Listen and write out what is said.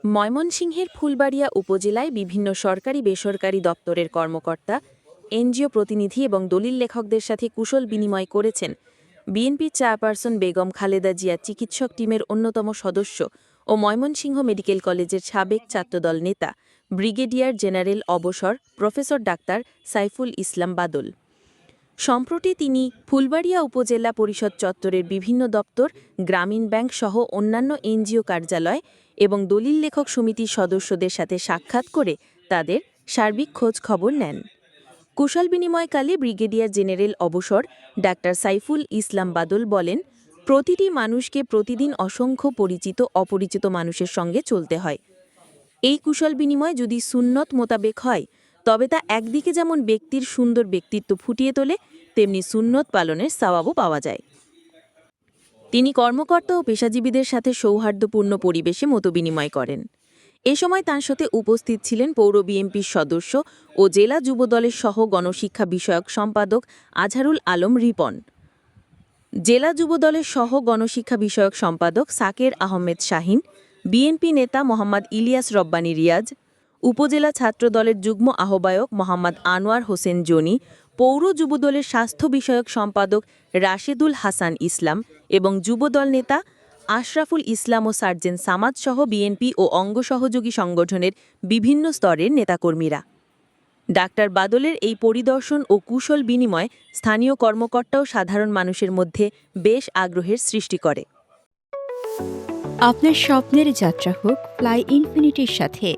ময়মনসিংহের ফুলবাড়িয়া উপজেলায় বিভিন্ন সরকারি বেসরকারি দপ্তরের কর্মকর্তা, এনজিও প্রতিনিধি এবং দলিল লেখকদের সাথে কুশল বিনিময় করেছেন বিএনপি চেয়ারপারসন বেগম খালেদা জিয়া চিকিৎসক টিমের অন্যতম সদস্য ও ময়মনসিংহ মেডিকেল কলেজের সাবেক ছাত্রদল নেতা ব্রিগেডিয়ার জেনারেল অবসর প্রফেসর ডাক্তার সাইফুল ইসলাম বাদল। সম্প্রতি তিনি ফুলবাড়িয়া উপজেলা পরিষদ চত্বরের বিভিন্ন দপ্তর, গ্রামীণ ব্যাংক সহ অন্যান্য এনজিও কার্যালয় এবং দলিল লেখক সমিতির সদস্যদের সাথে সাক্ষাৎ করে তাদের সার্বিক খোঁজ খবর নেন। কুশল বিনিময়কালে ব্রিগেডিয়ার জেনারেল অবসর ডাক্তার সাইফুল ইসলাম বাদল বলেন, প্রতিটি মানুষকে প্রতিদিন অসংখ্য পরিচিত অপরিচিত মানুষের সঙ্গে চলতে হয়। এই কুশল বিনিময় যদি সুন্নত মোতাবেক হয় তবে তা একদিকে যেমন ব্যক্তির সুন্দর ব্যক্তিত্ব ফুটিয়ে তোলে, তেমনি সুন্নত পালনের সওয়াবও পাওয়া যায়। তিনি কর্মকর্তা ও পেশাজীবীদের সাথে সৌহার্দ্যপূর্ণ পরিবেশে মতবিনিময় করেন। এ সময় তাঁর সাথে উপস্থিত ছিলেন পৌর বিএনপির সদস্য ও জেলা যুবদলের সহ গণশিক্ষা বিষয়ক সম্পাদক আজহারুল আলম রিপন, জেলা যুবদলের সহ গণশিক্ষা বিষয়ক সম্পাদক সাকের আহমেদ শাহিন, বিএনপি নেতা মোহাম্মদ ইলিয়াস রব্বানী রিয়াজ, উপজেলা ছাত্রদলের যুগ্ম আহ্বায়ক মোহাম্মদ আনোয়ার হোসেন জনি, পৌর যুবদলের স্বাস্থ্য বিষয়ক সম্পাদক রাশেদুল হাসান ইসলাম এবং যুবদল নেতা আশরাফুল ইসলাম ও সার্জেন্ট সামাদ সহ বিএনপি ও অঙ্গ সহযোগী সংগঠনের বিভিন্ন স্তরের নেতাকর্মীরা। ডাক্তার বাদলের এই পরিদর্শন ও কুশল বিনিময় স্থানীয় কর্মকর্তা ও সাধারণ মানুষের মধ্যে বেশ আগ্রহের সৃষ্টি করে। আপনার স্বপ্নের যাত্রা হোক ফ্লাই ইনফিনিটির সাথে।